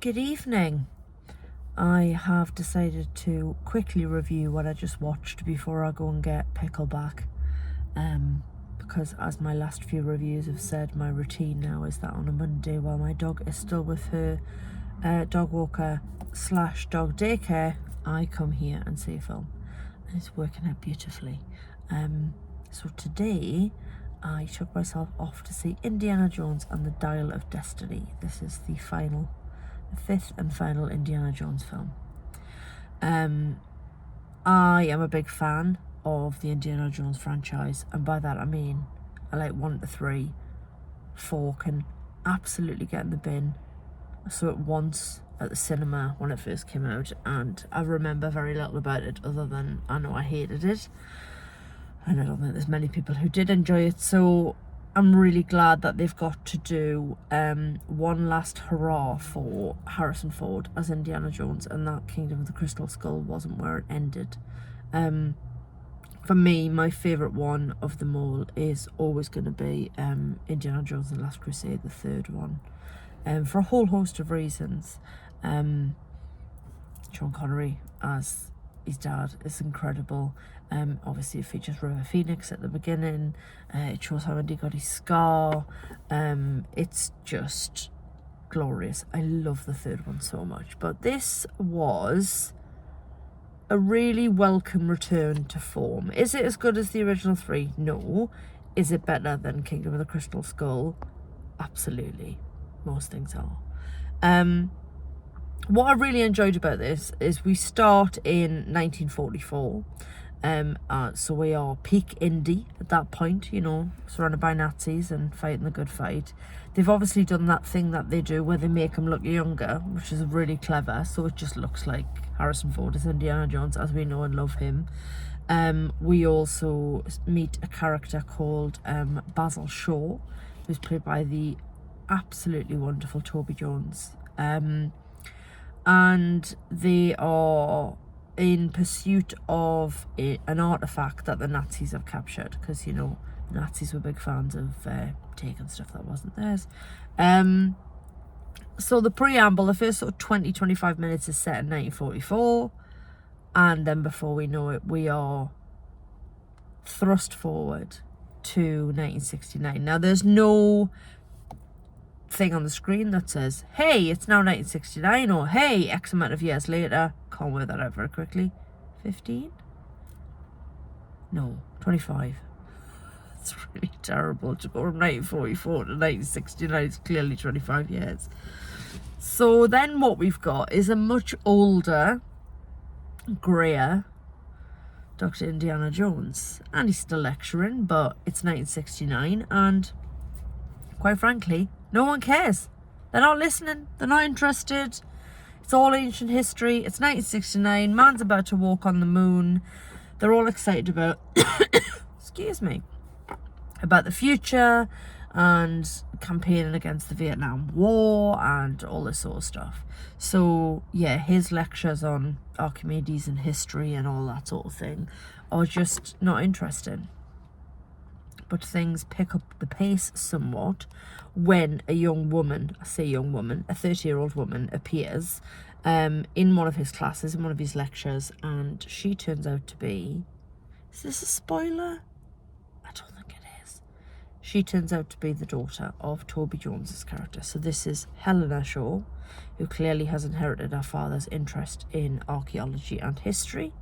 Good evening. I have decided to quickly review what I just watched before I go and get Pickleback. Because as my last few reviews have said, my routine now is that on a Monday, while my dog is still with her dog walker / dog daycare, I come here and see a film. And it's working out beautifully. So today I took myself off to see Indiana Jones and the Dial of Destiny. This is the fifth and final Indiana Jones film. I am a big fan of the Indiana Jones franchise, and by that I mean I like 1 to 3. 4 can absolutely get in the bin. I saw it once at the cinema when it first came out, and I remember very little about it other than I know I hated it, and I don't think there's many people who did enjoy it. So I'm really glad that they've got to do one last hurrah for Harrison Ford as Indiana Jones, and that Kingdom of the Crystal Skull wasn't where it ended. For me, my favourite one of them all is always going to be Indiana Jones and the Last Crusade, the third one, for a whole host of reasons. Sean Connery as his dad is incredible. Obviously it features River Phoenix at the beginning. It shows how Indy got his scar. It's just glorious. I love the third one so much, but this was a really welcome return to form. Is it as good as the original 3? No. Is it better than Kingdom of the Crystal Skull? Absolutely. Most things are. What I really enjoyed about this is we start in 1944. So we are peak Indy at that point, you know, surrounded by Nazis and fighting the good fight. They've obviously done that thing that they do where they make him look younger, which is really clever. So it just looks like Harrison Ford is Indiana Jones as we know and love him. We also meet a character called Basil Shaw, who's played by the absolutely wonderful Toby Jones. And they are in pursuit of an artifact that the Nazis have captured, because, you know, the Nazis were big fans of taking stuff that wasn't theirs. So the preamble, the first sort of 20-25 minutes is set in 1944, and then before we know it, we are thrust forward to 1969. Now, there's no thing on the screen that says, hey, it's now 1969, or hey, X amount of years later. Can't work that out very quickly. 15? No, 25. It's really terrible to go from 1944 to 1969. It's clearly 25 years. So then what we've got is a much older, greyer Dr. Indiana Jones. And he's still lecturing, but it's 1969, and quite frankly, no one cares. They're not listening. They're not interested. It's all ancient history. It's 1969. Man's about to walk on the moon. They're all excited about, excuse me, about the future and campaigning against the Vietnam War and all this sort of stuff. So, yeah, his lectures on Archimedes and history and all that sort of thing are just not interesting. But things pick up the pace somewhat when a young woman, I say young woman, a 30-year-old woman appears in one of his classes, in one of his lectures, and she turns out to be, is this a spoiler? I don't think it is. She turns out to be the daughter of Toby Jones's character. So this is Helena Shaw, who clearly has inherited her father's interest in archaeology and history,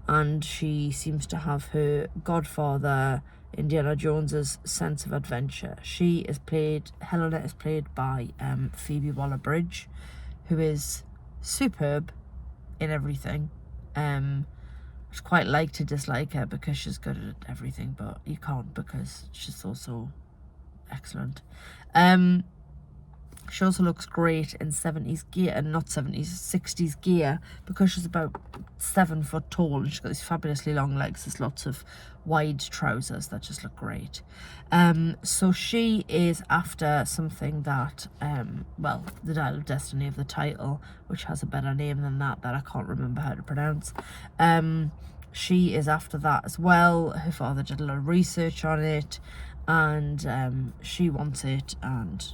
and she seems to have her godfather Indiana Jones's sense of adventure. Helena is played by Phoebe Waller-Bridge, who is superb in everything. I'd quite like to dislike her because she's good at everything, but you can't because she's also excellent. She also looks great in 70s gear, and not 70s, 60s gear, because she's about 7 foot tall and she's got these fabulously long legs. There's lots of wide trousers that just look great. So she is after something that, well, the Dial of Destiny of the title, which has a better name than that I can't remember how to pronounce. She is after that as well. Her father did a lot of research on it, and she wants it, and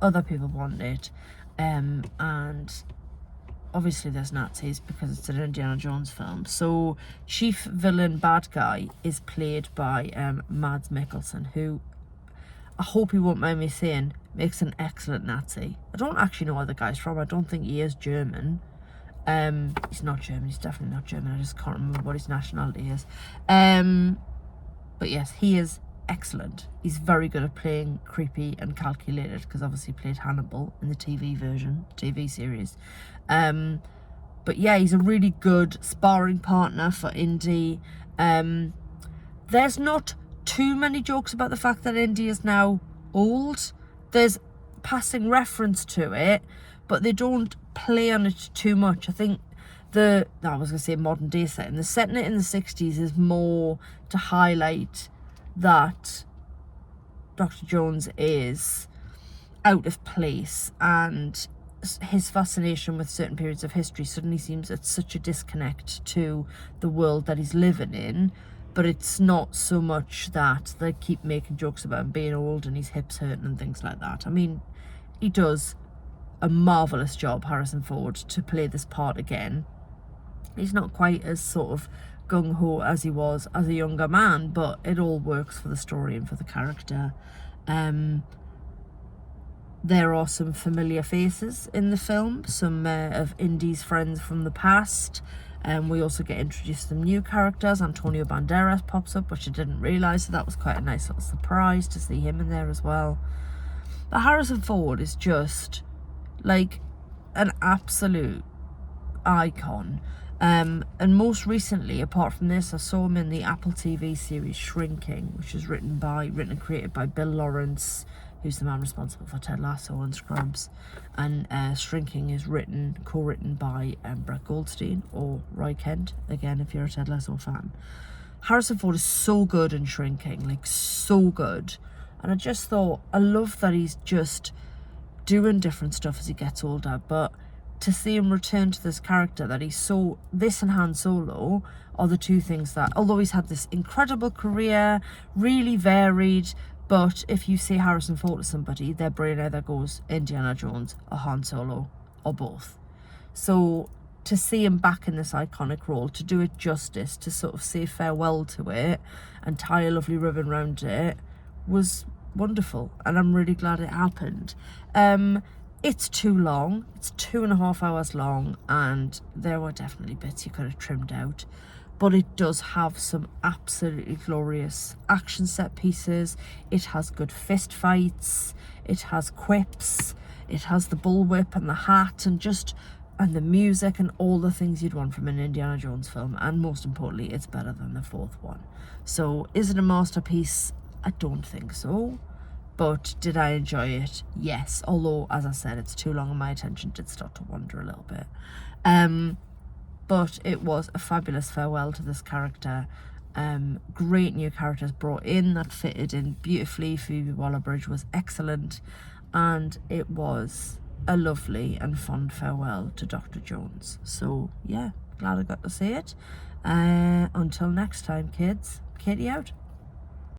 other people want it, And obviously there's Nazis because it's an Indiana Jones film. So chief villain bad guy is played by Mads Mikkelsen, who, I hope he won't mind me saying, makes an excellent Nazi. I don't actually know where the guy's from. I don't think he is German. He's not German. He's definitely not German. I just can't remember what his nationality is. But yes, he is excellent. He's very good at playing creepy and calculated, because obviously he played Hannibal in the TV series. But yeah, he's a really good sparring partner for Indy. There's not too many jokes about the fact that Indy is now old. There's passing reference to it, but they don't play on it too much. I think I was going to say modern day setting. The setting it in the 60s is more to highlight that Dr. Jones is out of place, and his fascination with certain periods of history suddenly seems at such a disconnect to the world that he's living in. But it's not so much that they keep making jokes about him being old and his hips hurting and things like that. I mean, he does a marvellous job, Harrison Ford, to play this part again. He's not quite as sort of gung-ho as he was as a younger man, but it all works for the story and for the character. There are some familiar faces in the film, some of Indy's friends from the past. We also get introduced to some new characters. Antonio Banderas pops up, which I didn't realise, so that was quite a nice little surprise to see him in there as well. But Harrison Ford is just like an absolute icon. And most recently, apart from this, I saw him in the Apple TV series Shrinking, which is written and created by Bill Lawrence, who's the man responsible for Ted Lasso and Scrubs. And Shrinking is co-written by Brett Goldstein or Roy Kent, again, if you're a Ted Lasso fan. Harrison Ford is so good in Shrinking, like so good. And I just thought, I love that he's just doing different stuff as he gets older, but to see him return to this character that this and Han Solo are the two things that, although he's had this incredible career, really varied, but if you say Harrison Ford to somebody, their brain either goes Indiana Jones or Han Solo or both. So to see him back in this iconic role, to do it justice, to sort of say farewell to it and tie a lovely ribbon around it, was wonderful, and I'm really glad it happened. It's too long. It's 2.5 hours long, and there were definitely bits you could have trimmed out. But it does have some absolutely glorious action set pieces. It has good fist fights. It has quips. It has the bullwhip and the hat and the music and all the things you'd want from an Indiana Jones film. And most importantly, it's better than the fourth one. So is it a masterpiece? I don't think so. But did I enjoy it? Yes. Although, as I said, it's too long and my attention did start to wander a little bit. But it was a fabulous farewell to this character. Great new characters brought in that fitted in beautifully. Phoebe Waller-Bridge was excellent. And it was a lovely and fond farewell to Dr. Jones. So, yeah, glad I got to see it. Until next time, kids. Katie out.